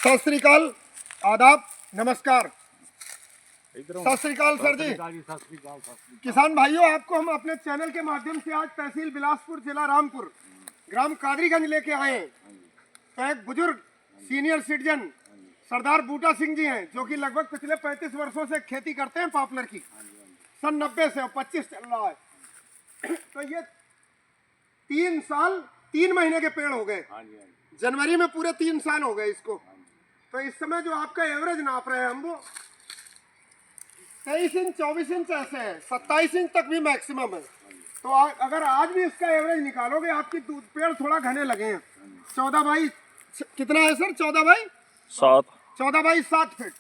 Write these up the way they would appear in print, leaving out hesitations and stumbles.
सत श्री अकाल, आदाब, नमस्कार। सत श्री अकाल सर जी। किसान भाइयों, आपको हम अपने चैनल के माध्यम से आज तहसील बिलासपुर, जिला रामपुर, ग्राम कादरीगंज लेके आए हैं। तो एक बुजुर्ग सीनियर सिटीजन सरदार बूटा सिंह जी हैं, जो कि लगभग पिछले 35 वर्षों से खेती करते हैं पॉपुलर की। सन 90 से 25 चल रहा है। तो ये 3 साल 3 महीने के पेड़ हो गए। जनवरी में पूरे 3 साल हो गए इसको। तो इस समय जो आपका एवरेज नाप रहे हैं हम, वो 23 इंच 24 इंच ऐसे है, 27 इंच तक भी मैक्सिमम है। तो अगर आज भी इसका एवरेज निकालोगे, आपकी पेड़ थोड़ा घने लगे हैं। 14 बाई कितना है सर? 14 by 7 14 by 7 feet.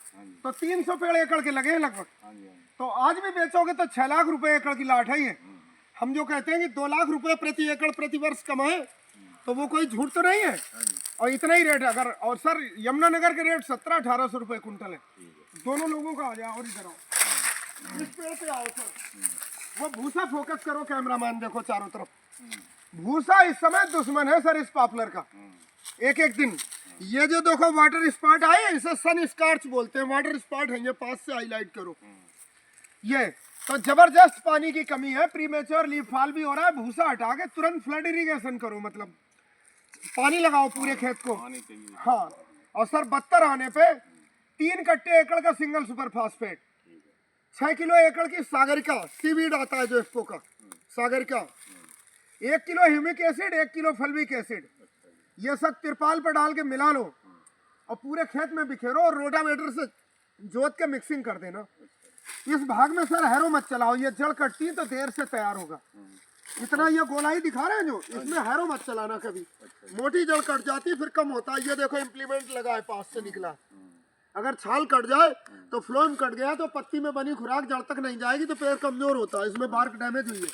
तो 300 पेड़ एकड़ के लगे हैं लगभग। तो आज भी बेचोगे तो 6 लाख रुपए एकड़ की लाट है ये। हम जो कहते हैं कि 2 लाख रुपए प्रति एकड़ प्रति वर्ष कमाए, तो वो कोई झूठ तो नहीं है। और इतना ही रेट है। अगर और सर यमुनानगर के रेट 1700-1800 रुपए कुंटल है। दोनों लोगों का आ जाओ और इधर आओ, इस पेड़ पे आओ सर। वो भूसा फोकस करो कैमरामैन, देखो चारों तरफ। भूसा इस समय दुश्मन है सर इस पॉपुलर का। एक एक दिन ये जो देखो वाटर स्पॉट आए, इसे सन स्कॉच बोलते हैं। वाटर स्पॉट है ये, पास से हाईलाइट करो ये। तो जबरदस्त पानी की कमी है, प्रीमेच्योर लीफ फॉल भी हो रहा है। भूसा हटा के तुरंत फ्लड इरिगेशन करो, मतलब पानी लगाओ पूरे खेत को। हाँ, और सर 72 आने पे 3 कट्टे एकड़ का सिंगल सुपर फास्फेट, 6 किलो एकड़ की सागरिका सीवीड आता है जो इसको का Sagarika, 1 kilo humic acid, 1 kilo fulvic acid, ये सब तिरपाल पर डाल के मिला लो और पूरे खेत में बिखेरो और रोटावेटर से जोत के मिक्सिंग कर देना। इस भाग में सर हैरो मत चलाओ, ये जड़ कटती है तो देर से तैयार होगा। इतना ये गोलाई दिखा रहे हैं जो, इसमें हैरो मत चलाना कभी। मोटी जड़ कट जाती फिर कम होता है। ये देखो इम्प्लीमेंट लगा है, पास से निकला। अगर छाल कट जाए तो फ्लोएम कट गया तो पत्ती में बनी खुराक जड़ तक नहीं जाएगी, तो पेड़ कमजोर होता है। इसमें बार्क डैमेज हुई है।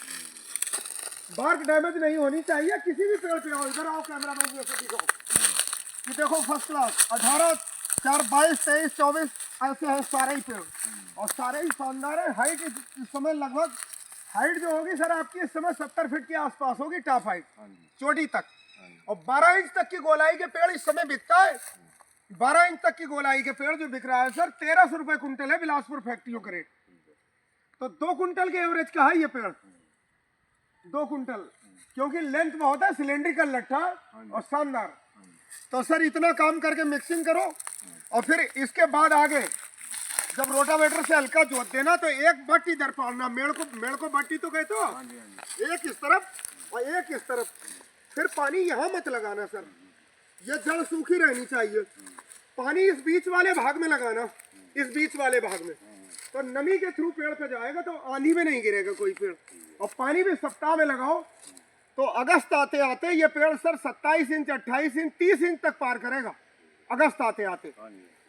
बार्क डैमेज नहीं होनी चाहिए किसी भी पेड़ पे। आओ इधर, आओ कैमरामैन, जैसे दिखाओ। ये देखो फर्स्ट क्लास 18, 4, 22, 23, 24 ऐसे है सारे ही पेड़, और सारे ही शानदार है। हाइट इस समय लगभग हाइट जो होगी सर आपकी इस समय 70 फीट के आसपास होगी, टॉप हाइट चोटी तक। और 12 इंच तक की गोलाई के पेड़ इस समय बिकता है। 12 इंच तक की गोलाई के पेड़ जो बिक रहा है सर 1300 रुपए कुंटल है बिलासपुर फैक्ट्रियों का रेट। तो 2 कुंटल के एवरेज का है ये पेड़, 2 कुंटल, क्योंकि लेंथ बहुत है, सिलेंड्रिकल लट्ठा और शानदार। तो सर इतना काम करके मिक्सिंग करो, और फिर इसके बाद आगे जब रोटावेटर से हल्का जोत देना तो एक बट्टी इधर पालना। मेड़ को बट्टी तो कहते हो, एक इस तरफ और एक इस तरफ। फिर पानी यहाँ मत लगाना सर, ये जड़ सूखी रहनी चाहिए। पानी इस बीच वाले भाग में लगाना, इस बीच वाले भाग में, तो नमी के थ्रू पेड़ पे जाएगा, तो आंधी में नहीं गिरेगा कोई पेड़। और पानी भी सप्ताह में लगाओ, तो अगस्त आते आते ये पेड़ सर 27 इंच 28 इंच 30 इंच तक पार करेगा अगस्त आते आते।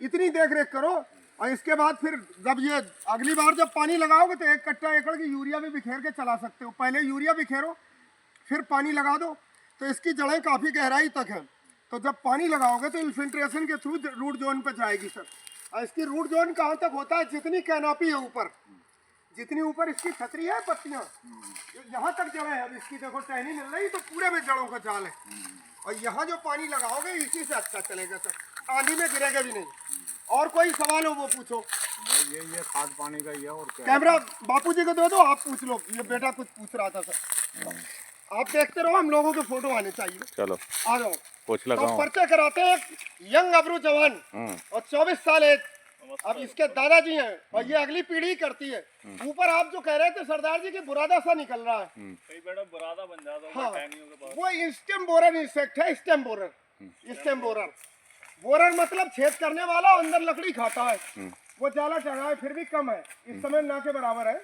इतनी देख रेख करो। और इसके बाद फिर जब ये अगली बार जब पानी लगाओगे तो 1 कट्टा एकड़ की यूरिया भी बिखेर के चला सकते हो। पहले यूरिया बिखेरो, फिर पानी लगा दो, तो इसकी जड़ें काफ़ी गहराई तक हैं। तो जब पानी लगाओगे तो इन्फिल्ट्रेशन के थ्रू रूट जोन पर जाएगी सर। और इसकी रूट जोन कहाँ तक होता है? जितनी कैनोपी है ऊपर, जितनी ऊपर इसकी छतरी है, पत्तियाँ यहाँ तक जड़ें हैं। अब इसकी देखो टहनी मिल रही, तो पूरे में जड़ों का जाल है। और यहाँ जो पानी लगाओगे इसी से अच्छा चलेगा सर, आंधी में गिरेगा भी नहीं। और कोई सवाल हो वो पूछो। ये खाद पानी का ही है, और क्या? कैमरा बापूजी को दे दो, आप पूछ लो। ये बेटा कुछ पूछ रहा था सर, आप देखते रहो, हम लोगों के फोटो आने चाहिए। चलो आ जाओ, पूछ लगा। तो परिचय कराते हैं। यंग अबरू जवान और 24 साल एज। अब इसके दादाजी हैं और ये अगली पीढ़ी करती है। ऊपर आप जो कह रहे थे सरदार जी की बुरादा सा निकल रहा है, कई बेटा बुरादा बन जाता है। हाँ, वो स्टेम बोरर इंसेक्ट है। Stem borer, stem borer, borer मतलब छेद करने वाला, अंदर लकड़ी खाता है। वो जाला टंगा है, फिर भी कम है, इस समय ना के बराबर है,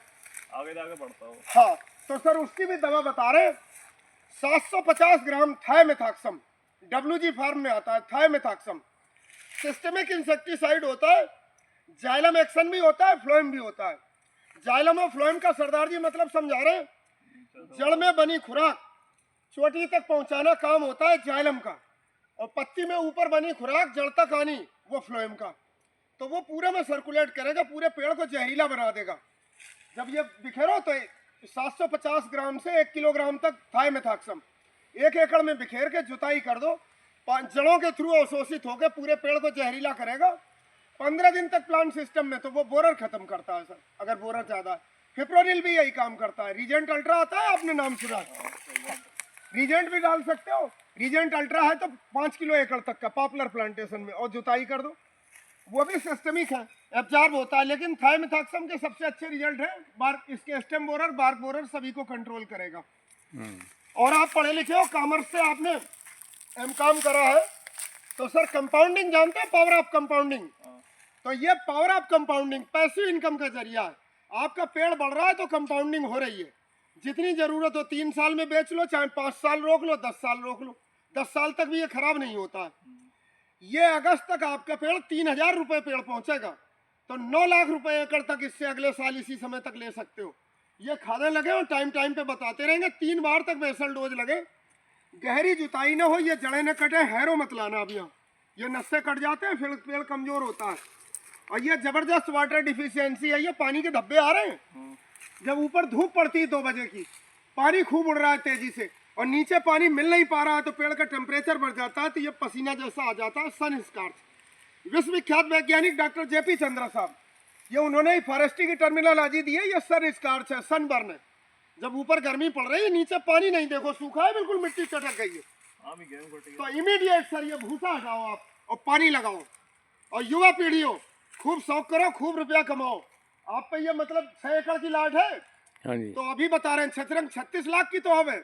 आगे जाके बढ़ता हो। हाँ। तो सर उसकी भी दवा बता रहे। 750 ग्राम थायमेथाक्सम, WG फार्म में आता है। थायमेथाक्सम सिस्टेमिक इंसेक्टिसाइड होता है। जाइलम एक्शन भी होता है, फ्लोएम भी होता है। जाइलम और फ्लोएम का सरदार जी मतलब समझा रहे हैं, जड़ में बनी खुराक चोटी तक पहुंचाना काम होता है जाइलम का, और पत्ती में ऊपर बनी खुराक जड़ तक आनी वो फ्लोएम का। तो वो पूरे में सर्कुलेट करेगा, पूरे पेड़ को जहरीला बना देगा। जब ये बिखेरो तो 750 ग्राम से 1 किलोग्राम तक थायमेथाक्सम 1 एकड़ में बिखेर के जुताई कर दो, जड़ों के थ्रू अवशोषित होकर पूरे पेड़ को जहरीला करेगा। 15 दिन तक प्लांट सिस्टम में तो वो बोरर खत्म करता है सर, अगर बोरर ज्यादा है। फिप्रोनिल भी यही काम करता है। रीजेंट अल्ट्रा आता है, आपने नाम सुना है? रीजेंट भी डाल सकते हो। रीजेंट अल्ट्रा है तो 5 किलो एकड़ तक का पॉपुलर प्लांटेशन में, और जुताई कर दो, वो भी सिस्टमिक है, एब्जॉर्ब होता है। लेकिन थाइमेथॉक्सम के सबसे अच्छे रिजल्ट है। बार्क, इसके स्टेम बोरर, बार्क बोरर सभी को कंट्रोल करेगा। और आप पढ़े लिखे हो, कॉमर्स से आपने एमकॉम करा है, तो सर कंपाउंडिंग जानते हो, पावर ऑफ कंपाउंडिंग? तो ये power of compounding passive income का जरिया है। आपका पेड़ बढ़ रहा है तो कंपाउंडिंग हो रही है। जितनी जरूरत हो 3 साल में बेच लो, चाहे 5 साल रोक लो, 10 साल रोक लो, 10 साल तक भी ये खराब नहीं होता है। ये अगस्त तक आपका पेड़ 3000 रुपये पेड़ पहुंचेगा, तो 9 लाख रुपए एकड़ तक इससे अगले साल इसी समय तक ले सकते हो। ये खाने लगे और टाइम टाइम पे बताते रहेंगे, 3 बार तक बेसल डोज लगे, गहरी जुताई ना हो, ये जड़ें न कटे, हैरो मत लाना। अब यहाँ ये नस्से कट जाते हैं, फिर पेड़ कमजोर होता है। और ये जबरदस्त वाटर डिफिशियंसी है, ये पानी के धब्बे आ रहे हैं। जब ऊपर धूप पड़ती है 2 बजे की, पानी खूब उड़ रहा है तेजी से, और नीचे पानी मिल नहीं पा रहा है, तो पेड़ का टेम्परेचर बढ़ जाता है, तो ये पसीना जैसा आ जाता है, सन स्कॉच। विश्वविख्यात वैज्ञानिक डॉक्टर जेपी चंद्रा साहब, ये उन्होंने ही फॉरेस्ट्री की टर्मिनोलॉजी दी है, ये सन स्कॉच है, सनबर्न है। जब ऊपर गर्मी पड़ रही है, नीचे पानी नहीं, देखो सूखा है बिल्कुल, मिट्टी चटक गई है। तो इमीडिएट सर ये भूसा हटाओ आप और पानी लगाओ। और युवा पीढ़ी हो, खूब शौक करो, खूब रुपया कमाओ। आप पे ये मतलब 6 एकड़ की लाट है, हाँ जी। तो अभी बता रहे हैं छतरंग 36 लाख की तो हमें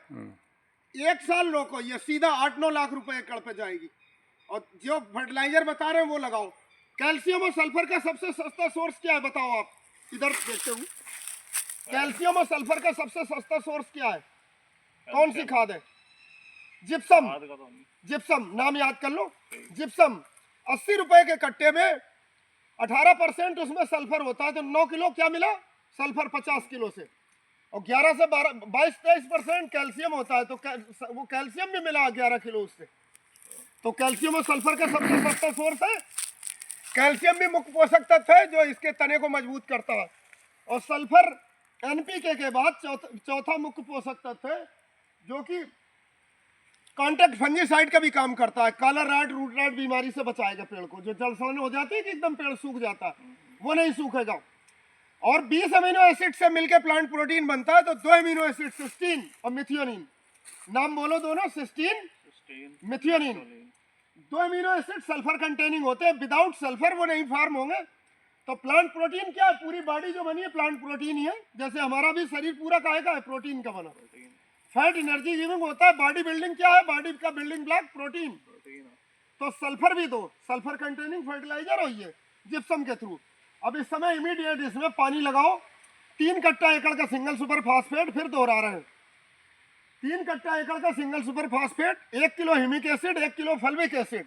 1 साल रोको, ये सीधा 8-9 लाख रुपए एकड़ पे जाएगी। और जो फर्टिलाइजर बता रहे हैं वो लगाओ। कैल्शियम और सल्फर का सबसे सस्ता सोर्स क्या है बताओ आप? इधर देखते हो, कैल्शियम और सल्फर का सबसे सस्ता सोर्स क्या है? कौन सी खाद है? जिप्सम। जिप्सम नाम याद कर लो। जिप्सम 80 रुपए के कट्टे में 18% उसमें सल्फर होता है, तो 9 किलो क्या मिला? सल्फर 50 किलो से। और 11 से 22-23% कैल्शियम होता है, तो वो कैल्शियम भी मिला 11 किलो उससे। तो कैल्शियम और सल्फर का सबसे सस्ता सोर्स है। कैल्शियम भी मुख्य पोषक तत्व है जो इसके तने को मजबूत करता है। और सल्फर एनपीके के बाद चौथा मुख्य पोषक तत्व है, जो कि कॉन्टैक्ट फंजीसाइड का भी काम करता है। काला राट, रूट राट बीमारी से बचाएगा पेड़ को। जो जलसवन हो जाती है कि एकदम पेड़ सूख जाता है, वो नहीं सूखेगा। और 20 अमीनो एसिड से मिलकर प्लांट प्रोटीन बनता है, तो 2 अमीनो एसिड सिस्टीन और मिथियोनिन, नाम बोलो दोनों, cysteine methionine. 2 amino acid sulphur containing होते हैं, विदाउट सल्फर वो नहीं फॉर्म होंगे। तो प्लांट प्रोटीन क्या है? पूरी बॉडी जो बनी है प्लांट प्रोटीन ही है। जैसे हमारा भी शरीर पूरा काहे का है? प्रोटीन का बना। फैट एनर्जी गिविंग होता है। बॉडी बिल्डिंग क्या है? बॉडी का बिल्डिंग ब्लॉक प्रोटीन। तो सल्फर भी दो, सल्फर कंटेनिंग फर्टिलाइजर हो ये जिप्सम के थ्रू। अब इस समय इमीडिएट इसमें पानी लगाओ। 3 कट्टा एकड़ का सिंगल सुपर फास्फेट, फिर दोहरा रहे हैं, 3 कट्टा एकड़ का single super phosphate, 1 kilo humic acid, 1 kilo fulvic acid,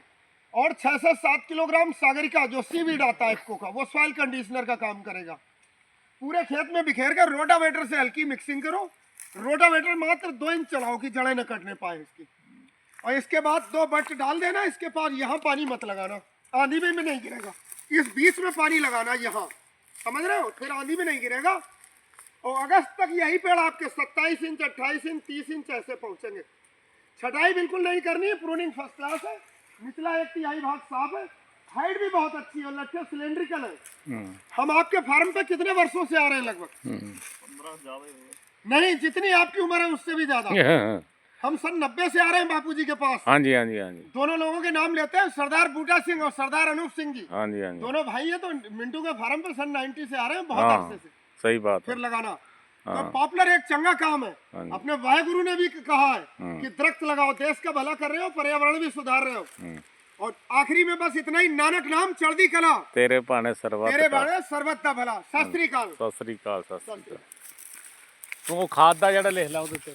और 6 से 7 किलोग्राम सागरिका जो सीवीड आता है इफ्को का, वो सॉइल कंडीशनर का काम करेगा। पूरे खेत में बिखेर कर रोटावेटर से हल्की मिक्सिंग करो। रोटावेटर मात्र 2 इंच चलाओ कि जड़ें न कटने पाए इसकी। और इसके बाद 2 बट डाल देना। इसके पास यहाँ पानी मत लगाना, आंधी में भी नहीं गिरेगा। इस बीच में पानी लगाना यहाँ, समझ रहे हो? फिर आंधी में नहीं गिरेगा। और अगस्त तक यही पेड़ आपके 27 इंच, 28 इंच, 30 इंच ऐसे पहुंचेंगे। छटाई बिल्कुल नहीं करनी है, प्रूनिंग फर्स्ट क्लास है। निचला 1/3 भाग साफ है, हाइट भी बहुत अच्छी है, लट्ठे सिलेंड्रिकल है। हम आपके फार्म पे कितने वर्षों से आ रहे हैं? लगभग 15 ज्यादा ही होगा। नहीं, जितनी आपकी उम्र है उससे भी ज्यादा। हम सन 90 से आ रहे हैं बापूजी के पास। हाँ जी, हाँ जी, हाँ जी। दोनों लोगों के नाम लेते हैं, सरदार बूटा सिंह और सरदार अनूप सिंह जी। हाँ जी, हाँ जी। दोनों भाई है। तो मिंटू के फार्म पे सन 90 से आ रहे हैं, बहुत हाँ, अरसे से। सही बात फिर है। लगाना। तो हाँ। पॉपुलर एक चंगा काम है। हाँ जी। अपने वाहेगुरु ने भी कहा है कि दरख्त लगाओ, देश का भला कर रहे हो, पर्यावरण भी सुधार रहे हो। और आखिरी में बस इतना ही, नानक नाम चढ़दी कला, तेरे भाने सर्वत तेरे का। बाणे सर्वत दा भला। सत श्री अकाल। सत श्री अकाल, सत श्री अकाल। तू खाद दा जेड़ा लिख ला ਉਹਦੇ ਤੇ